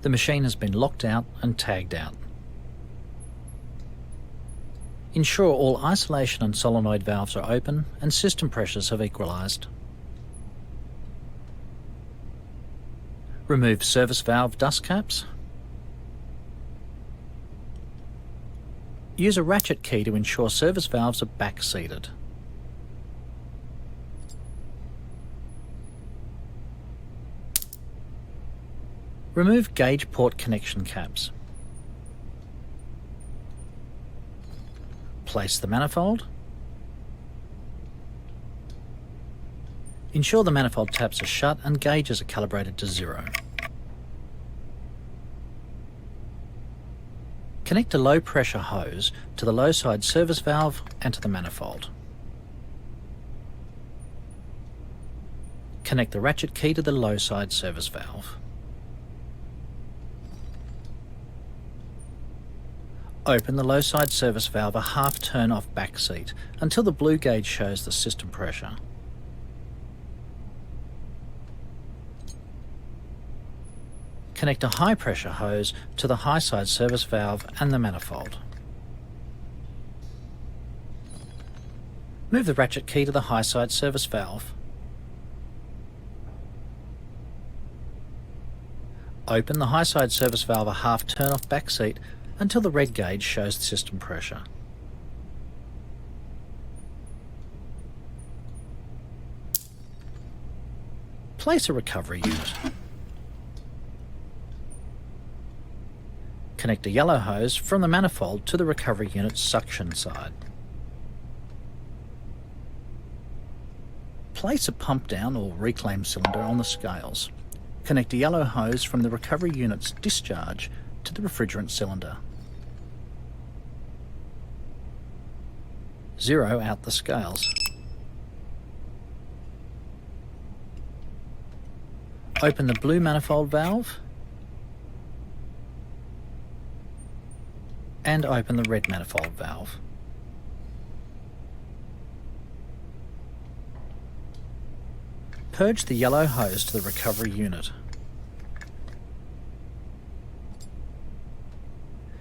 The machine has been locked out and tagged out. Ensure all isolation and solenoid valves are open and system pressures have equalised. Remove service valve dust caps. Use a ratchet key to ensure service valves are back-seated. Remove gauge port connection caps. Place the manifold. Ensure the manifold taps are shut and gauges are calibrated to 0. Connect a low pressure hose to the low side service valve and to the manifold. Connect the ratchet key to the low side service valve. Open the low side service valve a half turn off back seat until the blue gauge shows the system pressure. Connect a high pressure hose to the high side service valve and the manifold. Move the ratchet key to the high side service valve. Open the high side service valve a half turn off back seat until the red gauge shows the system pressure. Place a recovery unit. Connect a yellow hose from the manifold to the recovery unit's suction side. Place a pump down or reclaim cylinder on the scales. Connect a yellow hose from the recovery unit's discharge to the refrigerant cylinder. Zero out the scales. Open the blue manifold valve and open the red manifold valve. Purge the yellow hose to the recovery unit.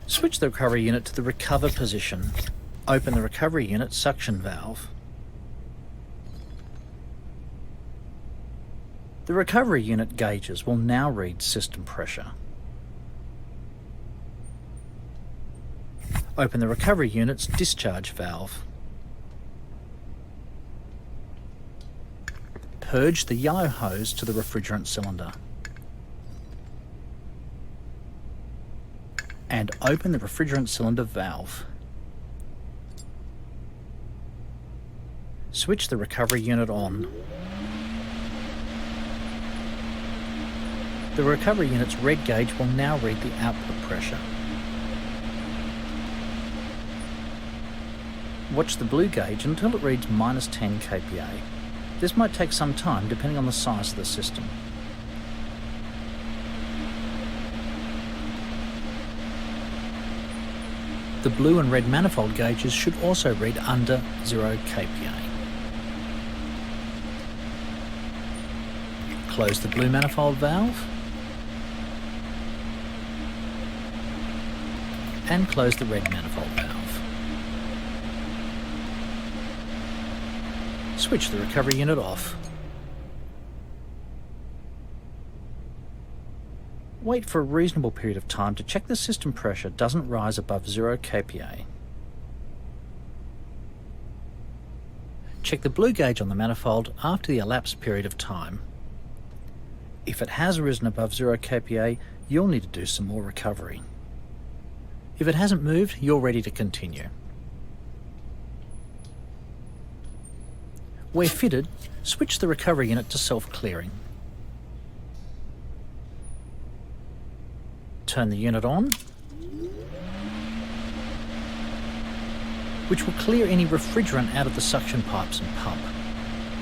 Switch the recovery unit to the recover position. Open the recovery unit suction valve. The recovery unit gauges will now read system pressure. Open the recovery unit's discharge valve. Purge the yellow hose to the refrigerant cylinder. And open the refrigerant cylinder valve. Switch the recovery unit on. The recovery unit's red gauge will now read the output pressure. Watch the blue gauge until it reads -10 kPa. This might take some time depending on the size of the system. The blue and red manifold gauges should also read under 0 kPa. Close the blue manifold valve and close the red manifold valve. Switch the recovery unit off. Wait for a reasonable period of time to check the system pressure doesn't rise above 0 kPa. Check the blue gauge on the manifold after the elapsed period of time. If it has risen above 0 kPa, you'll need to do some more recovery. If it hasn't moved, you're ready to continue. Where fitted, switch the recovery unit to self-clearing. Turn the unit on, which will clear any refrigerant out of the suction pipes and pump.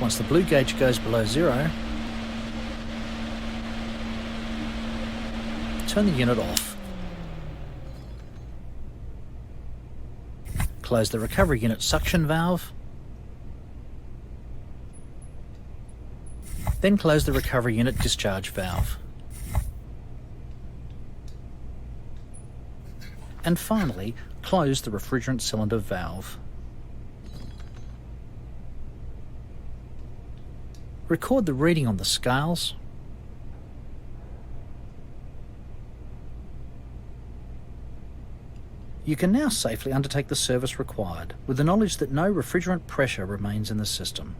Once the blue gauge goes below 0, turn the unit off. Close the recovery unit suction valve, then close the recovery unit discharge valve. And finally, close the refrigerant cylinder valve. Record the reading on the scales. You can now safely undertake the service required with the knowledge that no refrigerant pressure remains in the system.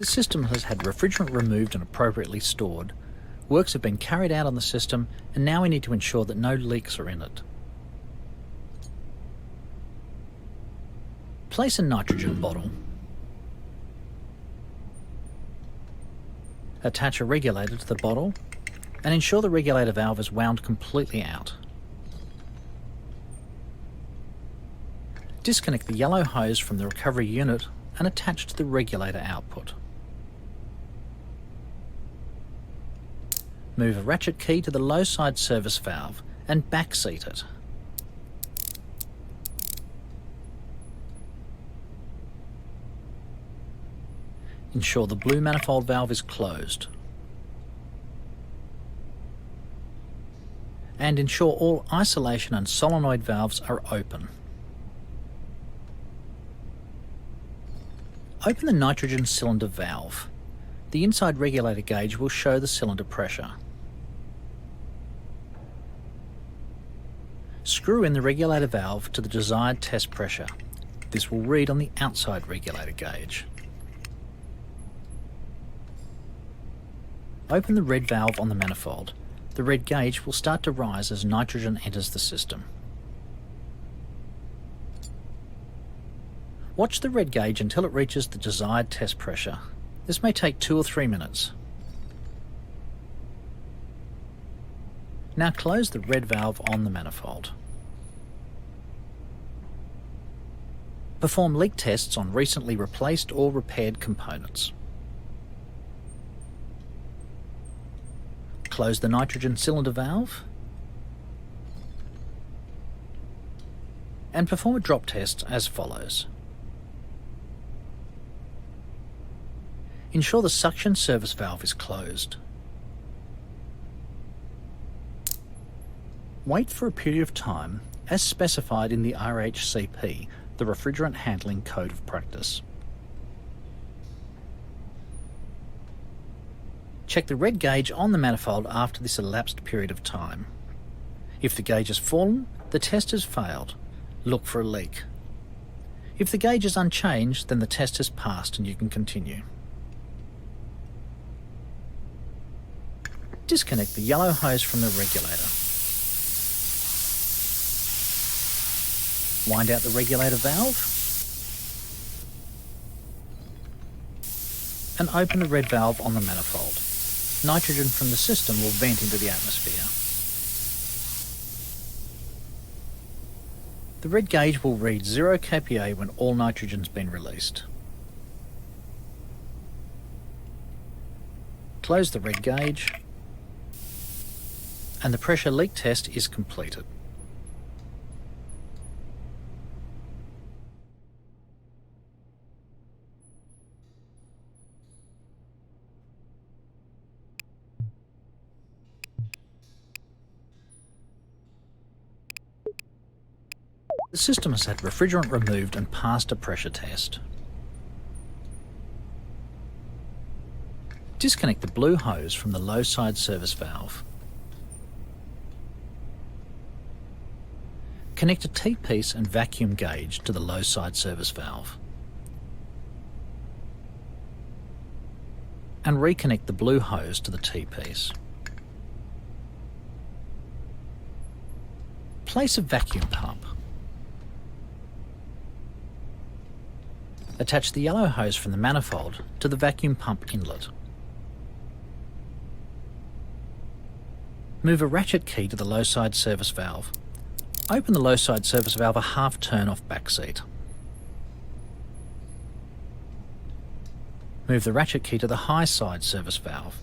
The system has had refrigerant removed and appropriately stored. Works have been carried out on the system, and now we need to ensure that no leaks are in it. Place a nitrogen bottle. Attach a regulator to the bottle and ensure the regulator valve is wound completely out. Disconnect the yellow hose from the recovery unit and attach to the regulator output. Move a ratchet key to the low side service valve and backseat it. Ensure the blue manifold valve is closed. And ensure all isolation and solenoid valves are open. Open the nitrogen cylinder valve. The inside regulator gauge will show the cylinder pressure. Screw in the regulator valve to the desired test pressure. This will read on the outside regulator gauge. Open the red valve on the manifold. The red gauge will start to rise as nitrogen enters the system. Watch the red gauge until it reaches the desired test pressure. This may take 2 or 3 minutes. Now close the red valve on the manifold. Perform leak tests on recently replaced or repaired components. Close the nitrogen cylinder valve and perform a drop test as follows. Ensure the suction service valve is closed. Wait for a period of time as specified in the RHCP, the Refrigerant Handling Code of Practice. Check the red gauge on the manifold after this elapsed period of time. If the gauge has fallen, the test has failed. Look for a leak. If the gauge is unchanged, then the test has passed and you can continue. Disconnect the yellow hose from the regulator. Wind out the regulator valve and open the red valve on the manifold. Nitrogen from the system will vent into the atmosphere. The red gauge will read 0 kPa when all nitrogen's been released. Close the red gauge and the pressure leak test is completed. The system has had refrigerant removed and passed a pressure test. Disconnect the blue hose from the low side service valve. Connect a T-piece and vacuum gauge to the low side service valve. And reconnect the blue hose to the T-piece. Place a vacuum pump. Attach the yellow hose from the manifold to the vacuum pump inlet. Move a ratchet key to the low side service valve. Open the low side service valve a half turn off backseat. Move the ratchet key to the high side service valve.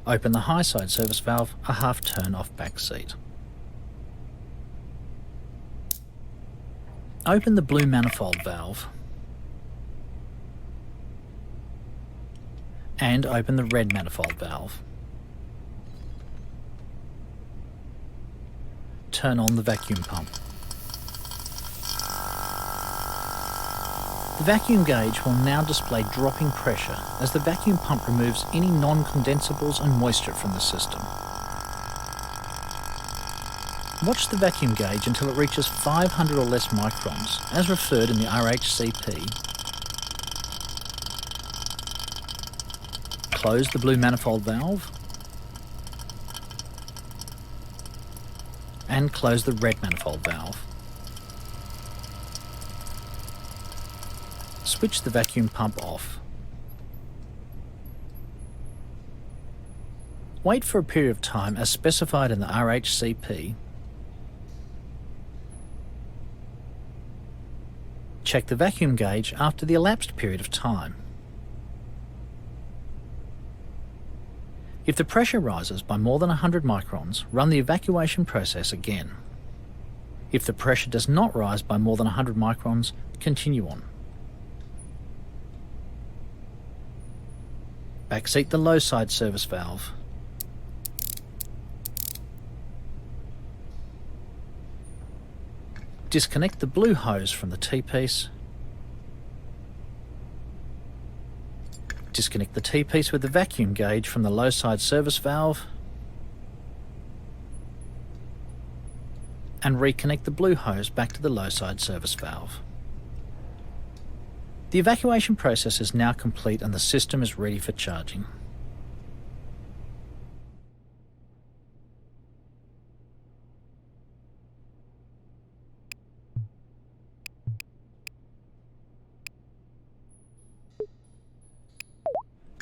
Open the high side service valve a half turn off backseat. Open the blue manifold valve and open the red manifold valve. Turn on the vacuum pump. The vacuum gauge will now display dropping pressure as the vacuum pump removes any non-condensables and moisture from the system. Watch the vacuum gauge until it reaches 500 or less microns, as referred in the RHCP. Close the blue manifold valve and close the red manifold valve. Switch the vacuum pump off. Wait for a period of time as specified in the RHCP. Check the vacuum gauge after the elapsed period of time. If the pressure rises by more than 100 microns, run the evacuation process again. If the pressure does not rise by more than 100 microns, continue on. Backseat the low side service valve. Disconnect the blue hose from the T-piece. Disconnect the T-piece with the vacuum gauge from the low side service valve and reconnect the blue hose back to the low side service valve. The evacuation process is now complete and the system is ready for charging.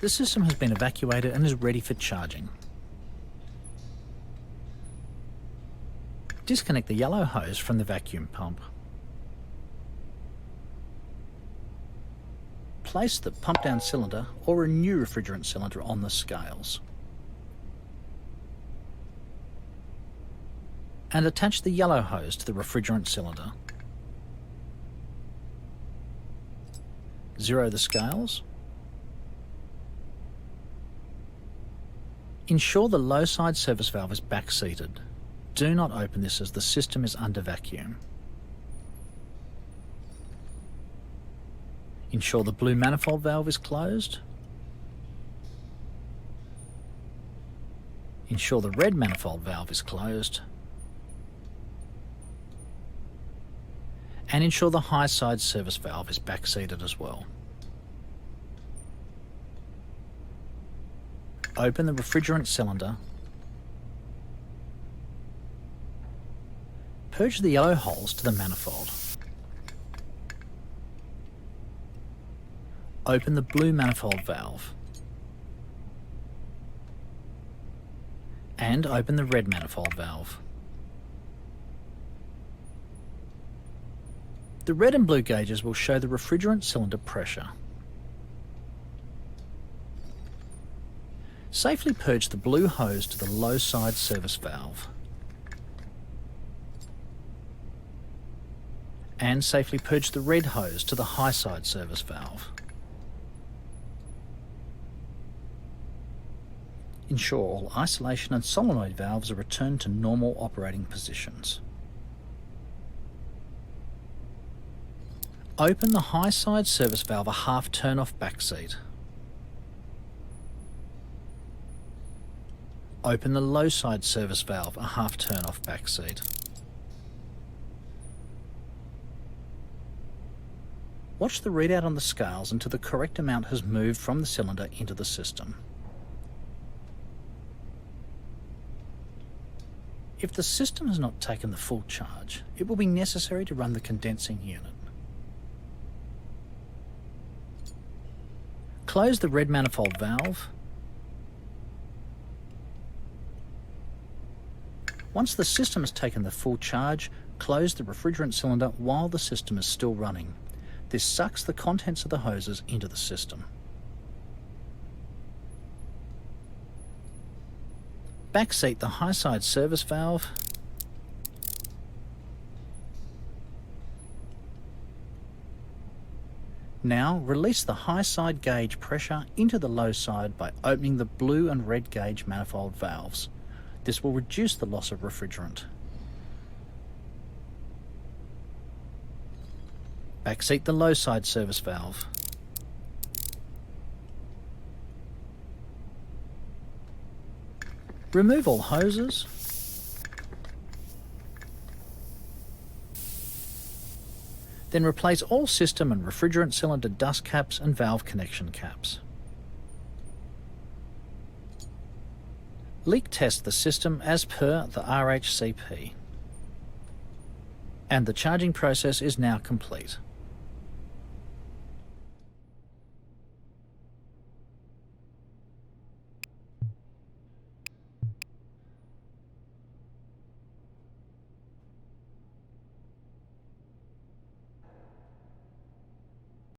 The system has been evacuated and is ready for charging. Disconnect the yellow hose from the vacuum pump. Place the pump down cylinder or a new refrigerant cylinder on the scales. And attach the yellow hose to the refrigerant cylinder. Zero the scales. Ensure the low side service valve is back-seated. Do not open this as the system is under vacuum. Ensure the blue manifold valve is closed. Ensure the red manifold valve is closed. And ensure the high side service valve is back-seated as well. Open the refrigerant cylinder. Purge the yellow holes to the manifold. Open the blue manifold valve. And open the red manifold valve. The red and blue gauges will show the refrigerant cylinder pressure. Safely purge the blue hose to the low side service valve. And safely purge the red hose to the high side service valve. Ensure all isolation and solenoid valves are returned to normal operating positions. Open the high side service valve a half turn off backseat. Open the low side service valve a half turn off backseat. Watch the readout on the scales until the correct amount has moved from the cylinder into the system. If the system has not taken the full charge, it will be necessary to run the condensing unit. Close the red manifold valve. Once the system has taken the full charge, close the refrigerant cylinder while the system is still running. This sucks the contents of the hoses into the system. Backseat the high side service valve Now release the high side gauge pressure into the low side by opening the blue and red gauge manifold valves. This will reduce the loss of refrigerant. Backseat the low side service valve. Remove all hoses. Then replace all system and refrigerant cylinder dust caps and valve connection caps. Leak test the system as per the RHCP. And the charging process is now complete.